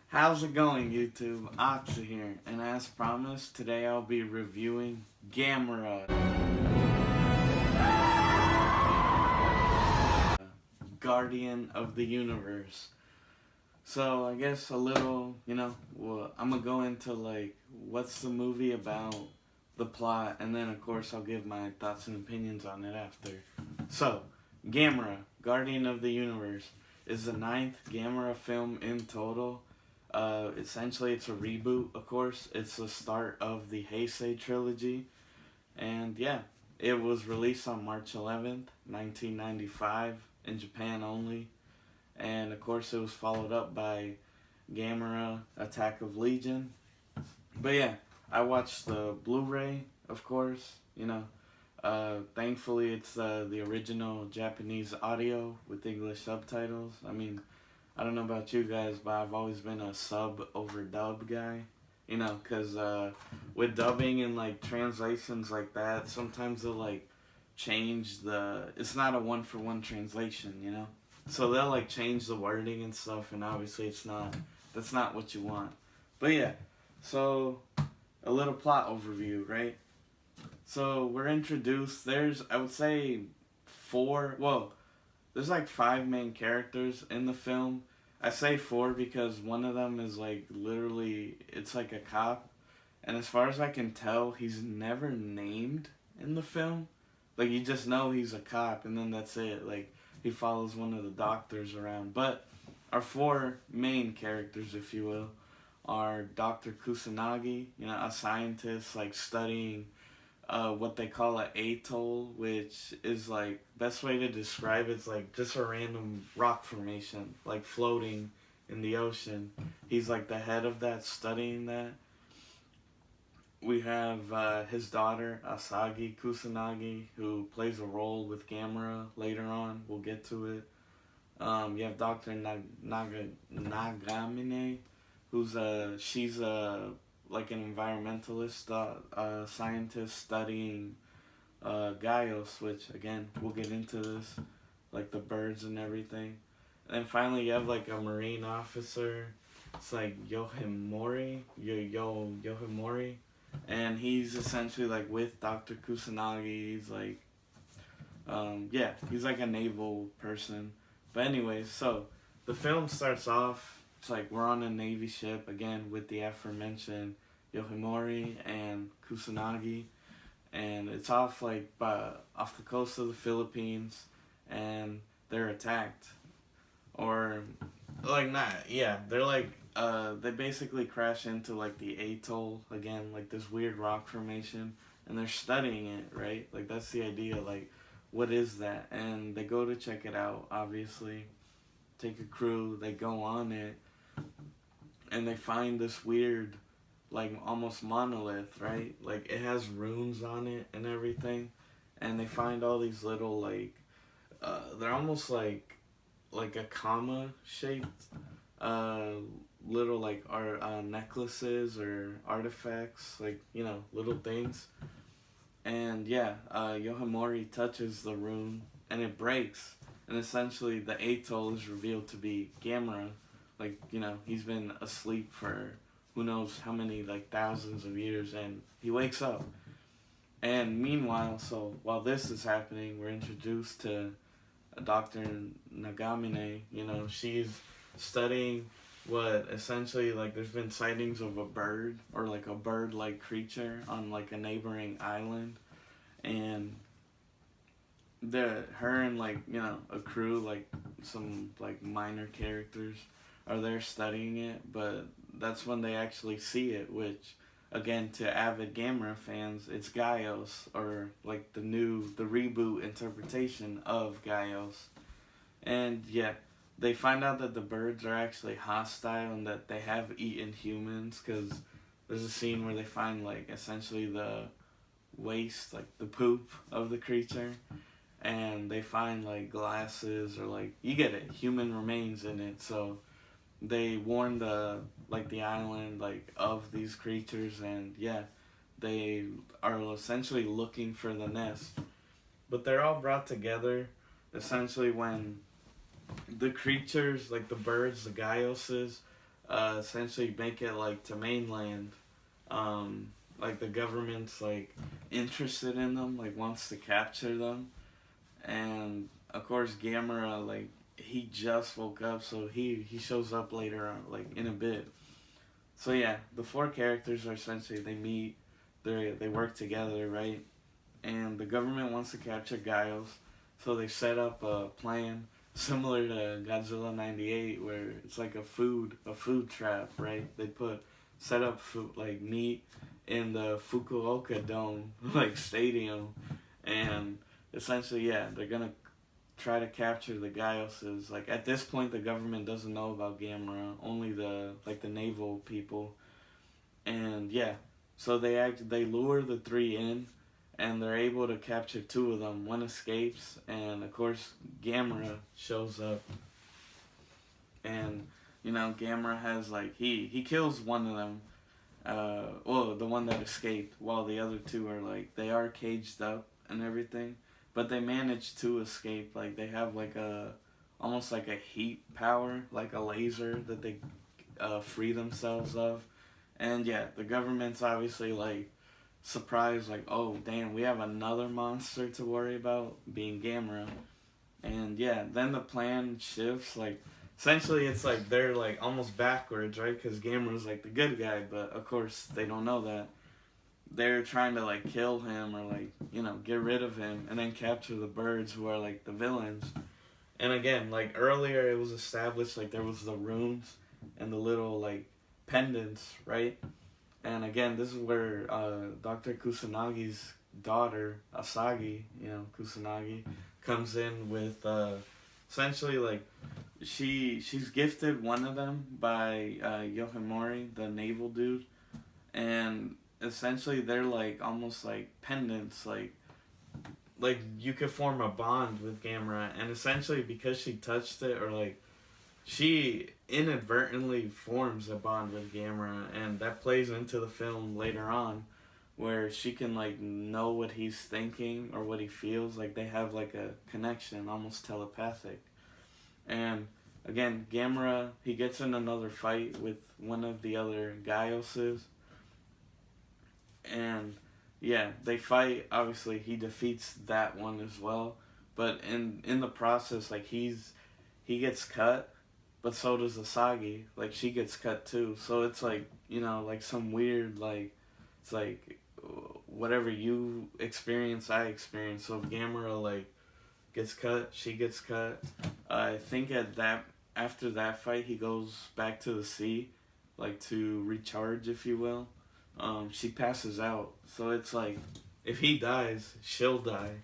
How's it going, YouTube? Oxa here, and as promised, today I'll be reviewing Gamera Guardian of the Universe. So, I guess a little, I'm gonna go into what's the movie about, the plot, and then of course I'll give my thoughts and opinions on it after. So, Gamera, Guardian of the Universe, is the 9th Gamera film in total. Essentially, it's a reboot, of course. It's the start of the Heisei trilogy. And yeah, it was released on March 11th, 1995, in Japan only. And of course, it was followed up by Gamera Attack of Legion. But yeah, I watched the Blu-ray, of course, Thankfully, it's the original Japanese audio with English subtitles. I don't know about you guys, but I've always been a sub over dub guy. Because with dubbing and translations like that, sometimes they'll change it's not a one-for-one translation, So they'll change the wording and stuff, and obviously that's not what you want. But yeah, so a little plot overview, right? So we're introduced, I would say there's 5 main characters in the film. I say 4 because one of them is literally, it's a cop. And as far as I can tell, he's never named in the film. You just know he's a cop and then that's it. He follows one of the doctors around. But our 4 main characters, if you will, are Dr. Kusanagi, a scientist studying what they call an atoll, which is best way to describe it's just a random rock formation floating in the ocean. He's the head of that, studying that. We have his daughter Asagi Kusanagi, who plays a role with Gamera later on. We'll get to it. You have Dr. Nagamine, who's she's an environmentalist scientist studying Gaios, which again we'll get into this, the birds and everything. And then finally you have a marine officer. It's Yohimori, Yohimori, and he's essentially with Dr. Kusanagi. He's he's a naval person. But anyways, so the film starts off. It's we're on a Navy ship, again, with the aforementioned Yohimori and Kusanagi. And it's off, off the coast of the Philippines. And they're attacked. Or, they're they basically crash into, the atoll, again, this weird rock formation. And they're studying it, right? That's the idea, what is that? And they go to check it out, obviously. Take a crew, they go on it. And they find this weird, almost monolith, right? It has runes on it and everything. And they find all these little, they're almost like a comma shaped, little, necklaces or artifacts, little things. And yeah, Yohimori touches the rune and it breaks. And essentially the atoll is revealed to be Gamera. He's been asleep for who knows how many, thousands of years, and he wakes up. And meanwhile, so while this is happening, we're introduced to Dr. Nagamine. She's studying what essentially, there's been sightings of a bird, or a bird-like creature on, a neighboring island. And her and, a crew, some, minor characters are there studying it, but that's when they actually see it, which, again, to avid Gamera fans, it's Gaios, or the reboot interpretation of Gaios. And yeah, they find out that the birds are actually hostile and that they have eaten humans, because there's a scene where they find essentially the waste, the poop of the creature, and they find glasses or you get it, human remains in it. So they warn the island of these creatures, and yeah, they are essentially looking for the nest. But they're all brought together essentially when the creatures, the birds, the Gaioses, essentially make it like to mainland. Like the government's like interested in them, like wants to capture them, and of course Gamera like he just woke up, so he shows up later on, like in a bit. So yeah, the four characters are essentially they meet, they work together, right? And the government wants to capture Giles, so they set up a plan similar to Godzilla '98, where it's like a food trap, right? They set up food like meat in the Fukuoka Dome, like stadium, and essentially, yeah, they're gonna try to capture the Gileses. Like at this point, the government doesn't know about Gamera, only the naval people, and yeah, so they lure the three in, and they're able to capture two of them. One escapes, and of course, Gamera shows up, and Gamera has like he kills one of them. Well, the one that escaped, while the other two are like they are caged up and everything, but they manage to escape. Like they have like almost like a heat power, like a laser that they free themselves of, and yeah, the government's obviously like surprised, like, oh damn, we have another monster to worry about, being Gamera. And yeah, then the plan shifts. Like, essentially, it's like they're like almost backwards, right? Because Gamera's like the good guy, but of course they don't know that. They're trying to like kill him or like get rid of him, and then capture the birds who are like the villains. And again, like earlier, it was established like there was the runes and the little like pendants, right? And again, this is where Dr. Kusanagi's daughter, Asagi, Kusanagi, comes in with essentially like she's gifted one of them by Yohimori, the naval dude, and essentially they're like almost like pendants, like you could form a bond with Gamera, and essentially because she touched it, or like she inadvertently forms a bond with Gamera, and that plays into the film later on, where she can like know what he's thinking or what he feels. Like they have like a connection, almost telepathic. And again, Gamera, he gets in another fight with one of the other Gaioses, and yeah, they fight. Obviously, he defeats that one as well, but in the process, like he gets cut, but so does Asagi. Like she gets cut too. So it's like like some weird like it's like whatever you experience, I experience. So if Gamera like gets cut, she gets cut. I think after that fight, he goes back to the sea, like to recharge, if you will. She passes out. So it's like if he dies, she'll die.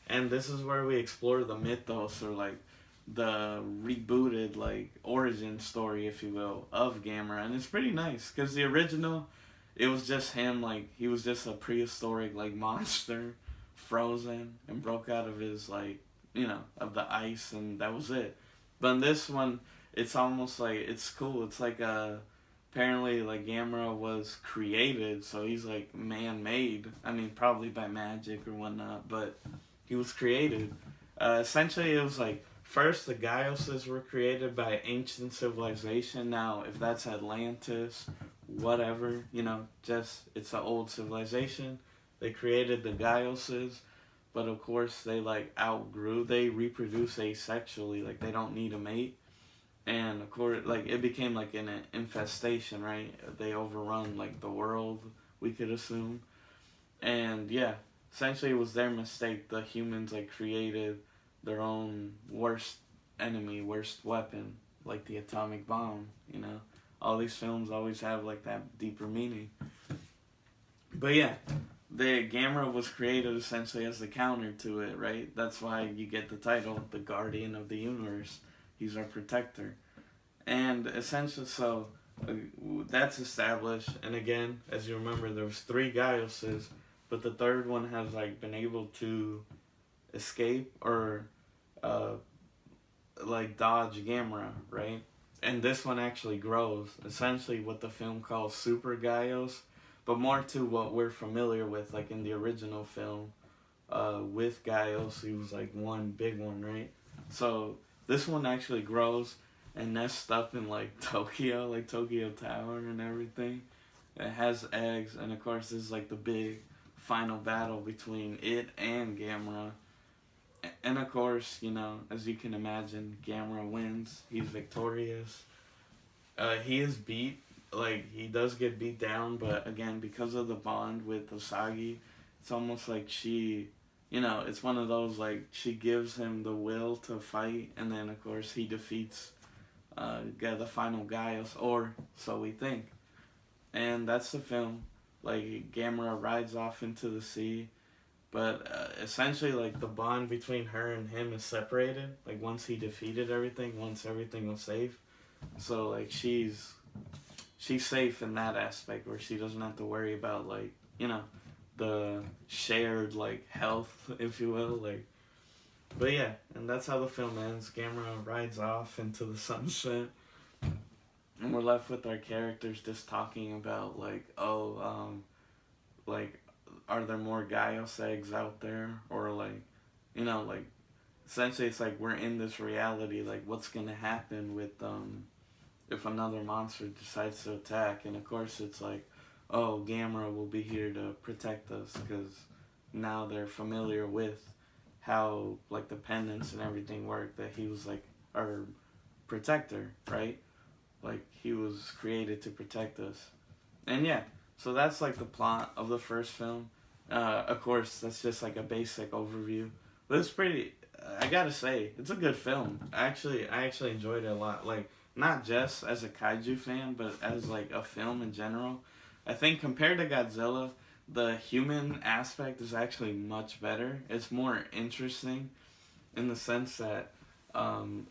And this is where we explore the mythos, or like the rebooted like origin story, if you will, of Gamera. And it's pretty nice because the original, it was just him, like he was just a prehistoric like monster, frozen and broke out of his like of the ice, and that was it. But in this one, it's almost like it's cool. It's like apparently like Gamera was created, so he's like man-made. I mean, probably by magic or whatnot, but he was created. Essentially, it was like first the Gaioses were created by ancient civilization. Now, if that's Atlantis, whatever, just it's an old civilization. They created the Gaioses, but of course they like outgrew. They reproduce asexually, like they don't need a mate. And of course, like it became like an infestation, right? They overrun like the world, we could assume. And yeah, essentially it was their mistake. The humans like created their own worst enemy, worst weapon, like the atomic bomb. All these films always have like that deeper meaning. But yeah, the Gamera was created essentially as the counter to it, right? That's why you get the title, the Guardian of the Universe. He's our protector. And essentially, so that's established. And again, as you remember, there was 3 Gaioses, but the third one has like been able to escape or like dodge Gamera, right? And this one actually grows. Essentially what the film calls Super Gaios, but more to what we're familiar with, like in the original film, with Gaios, he was like one big one, right? So this one actually grows, and nests up in like Tokyo, like Tokyo Tower and everything. It has eggs, and of course, this is like the big final battle between it and Gamera. And of course, you know, as you can imagine, Gamera wins. He's victorious. He is beat. Like, he does get beat down, but again, because of the bond with Usagi, it's almost like she, you know, it's one of those, like, she gives him the will to fight, and then, of course, he defeats the final Gaius, or so we think. And that's the film. Like, Gamera rides off into the sea, but essentially, like, the bond between her and him is separated. Like, once he defeated everything, once everything was safe. So, like, she's safe in that aspect where she doesn't have to worry about, like, you know, the shared, like, health, if you will. Like, but yeah, and that's how the film ends. Gamera rides off into the sunset, and we're left with our characters just talking about, like, like, are there more Gaius eggs out there? Or, like, you know, like, essentially it's like we're in this reality, like, what's gonna happen with, if another monster decides to attack. And of course it's like, oh, Gamera will be here to protect us, because now they're familiar with how, like, the pendants and everything work, that he was, like, our protector, right? Like, he was created to protect us. And yeah, so that's, like, the plot of the first film. Of course, that's just, like, a basic overview. But it's pretty, I gotta say, it's a good film. I actually enjoyed it a lot. Like, not just as a kaiju fan, but as, like, a film in general. I think compared to Godzilla, the human aspect is actually much better. It's more interesting in the sense that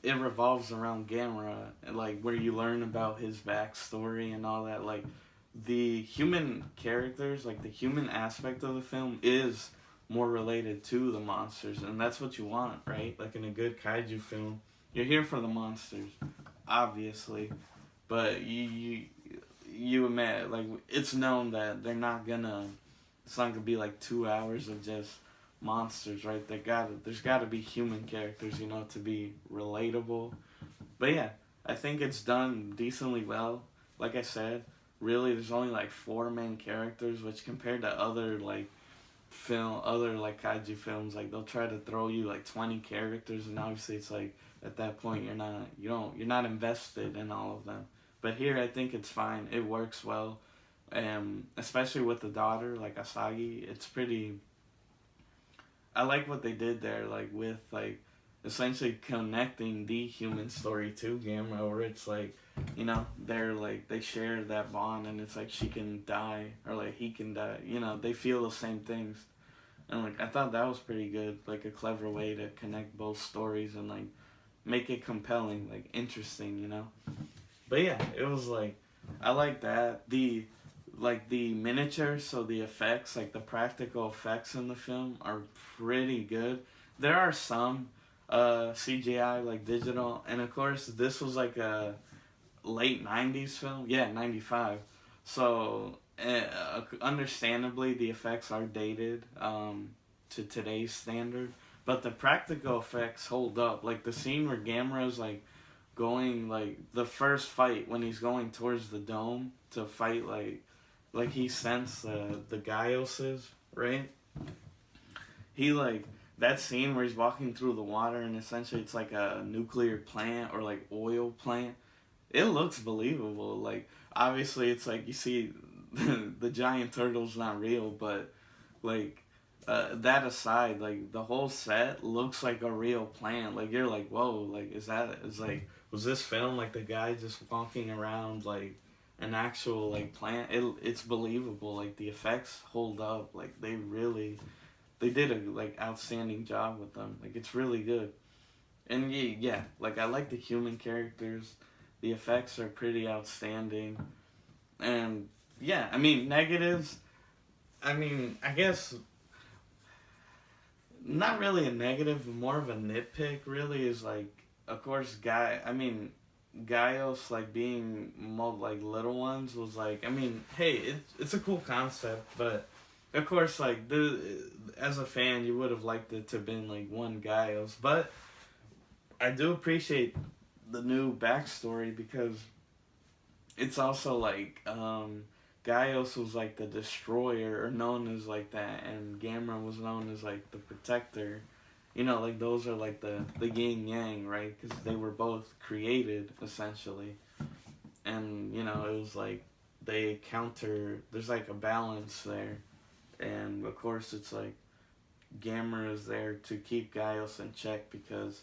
it revolves around Gamera, like, where you learn about his backstory and all that. Like, the human characters, like, the human aspect of the film is more related to the monsters, and that's what you want, right? Like, in a good kaiju film, you're here for the monsters, obviously, but you admit, like, it's known that it's not gonna be like 2 hours of just monsters, right? There's gotta be human characters, you know, to be relatable. But yeah, I think it's done decently well. Like I said, really, there's only like 4 main characters, which compared to other like kaiju films, like, they'll try to throw you like 20 characters, and obviously it's like, at that point you're not invested in all of them. But here I think it's fine. It works well. Especially with the daughter, like Asagi, it's pretty, I like what they did there, like, with, like, essentially connecting the human story to Gamera, where it's like, you know, they're like, they share that bond, and it's like she can die, or like he can die, you know, they feel the same things. And, like, I thought that was pretty good, like, a clever way to connect both stories and, like, make it compelling, like, interesting, you know. But yeah, it was like, I like that. The miniatures, so the effects, like, the practical effects in the film are pretty good. There are some CGI, like, digital, and of course this was like a late 90s film. Yeah, 95. So understandably the effects are dated to today's standard, but the practical effects hold up. Like, the scene where Gamera's, like, going, like, the first fight when he's going towards the dome to fight, like he sensed the Gaiuses, right? He, like, that scene where he's walking through the water, and essentially it's like a nuclear plant or, like, oil plant. It looks believable. Like, obviously it's like, you see the giant turtle's not real, but, like, that aside, like, the whole set looks like a real plant. Like, you're like, whoa, like, like, was this film, like, the guy just walking around, like, an actual, like, plant? It's believable. Like, the effects hold up. Like, they did a, like, outstanding job with them. Like, it's really good. And yeah, like, I like the human characters. The effects are pretty outstanding. And yeah, I mean, negatives, I mean, I guess not really a negative, more of a nitpick, really, is, like, of course, Gaius, like, being like, little ones was, like, I mean, hey, it's a cool concept, but of course, like, as a fan, you would have liked it to have been, like, one Gaius, but I do appreciate the new backstory, because it's also like Gaius was like the destroyer, or known as like that, and Gamera was known as like the protector. You know, like those are like the yin yang, right? Because they were both created essentially, and you know it was like they counter. There's like a balance there, and of course it's like Gamera is there to keep Gaius in check, because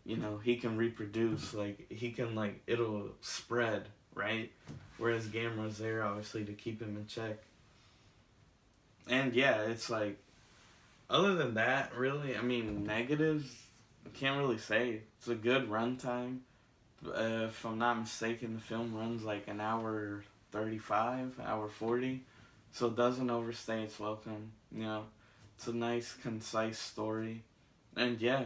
you know he can reproduce, like he can, like, it'll spread, right? Whereas Gamera's there obviously to keep him in check. And yeah, it's like, other than that, really, I mean, negatives, I can't really say. It's a good runtime. If I'm not mistaken, the film runs like an hour 35, hour 40, so it doesn't overstay its welcome. You know, it's a nice, concise story, and yeah,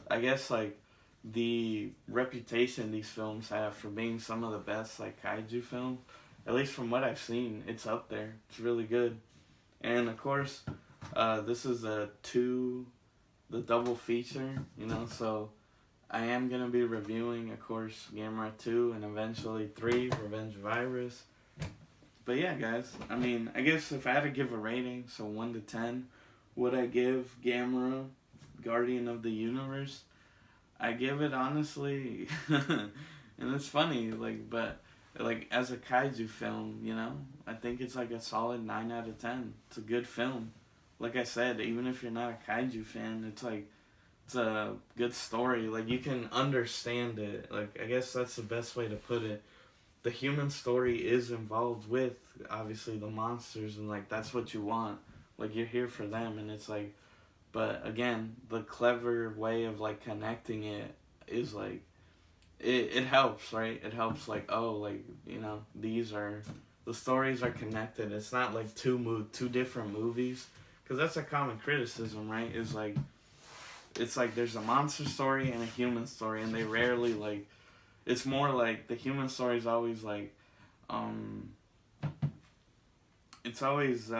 I guess like the reputation these films have for being some of the best like kaiju films, at least from what I've seen, it's up there. It's really good, and of course, this is the double feature. You know, so I am going to be reviewing, of course, Gamera 2 and eventually 3, Revenge Virus. But yeah, guys, I mean, I guess if I had to give a rating, so 1 to 10, would I give Gamera Guardian of the Universe? I give it, honestly, and it's funny, like, but, like, as a kaiju film, you know, I think it's like a solid 9 out of 10. It's a good film. Like I said, even if you're not a kaiju fan, it's like, it's a good story. Like, you can understand it. Like, I guess that's the best way to put it. The human story is involved with, obviously, the monsters, and like that's what you want. Like, you're here for them, and it's like, but again, the clever way of like connecting it is like, it helps, right? It helps, like, oh, like, you know, the stories are connected. It's not like two different movies, because that's a common criticism, right? Is like, it's like there's a monster story and a human story, and they rarely, like, it's more like the human story is always like, it's always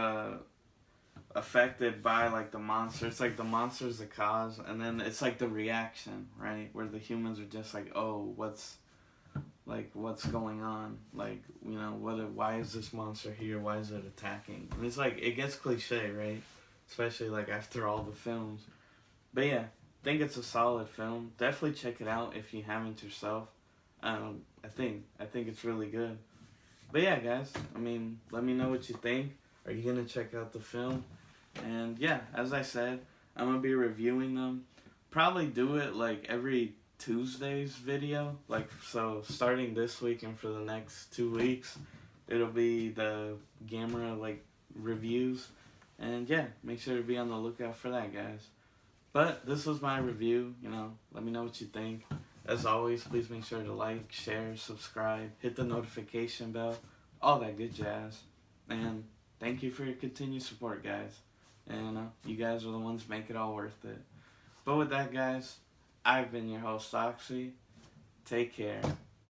affected by like the monster. It's like the monster's the cause, and then it's like the reaction, right? Where the humans are just like, oh, what's going on? Like, you know, why is this monster here? Why is it attacking? And it's like, it gets cliche, right? Especially like after all the films. But yeah, I think it's a solid film. Definitely check it out if you haven't yourself. I think it's really good. But yeah, guys, I mean, let me know what you think. Are you gonna check out the film? And yeah, as I said, I'm gonna be reviewing them. Probably do it like every Tuesday's video. Like, so starting this week and for the next 2 weeks, it'll be the Gamera like reviews. And yeah, make sure to be on the lookout for that, guys. But this was my review, you know, let me know what you think. As always, please make sure to like, share, subscribe, hit the notification bell, all that good jazz. And thank you for your continued support, guys. And you guys are the ones make it all worth it. But with that, guys, I've been your host, Oxy. Take care.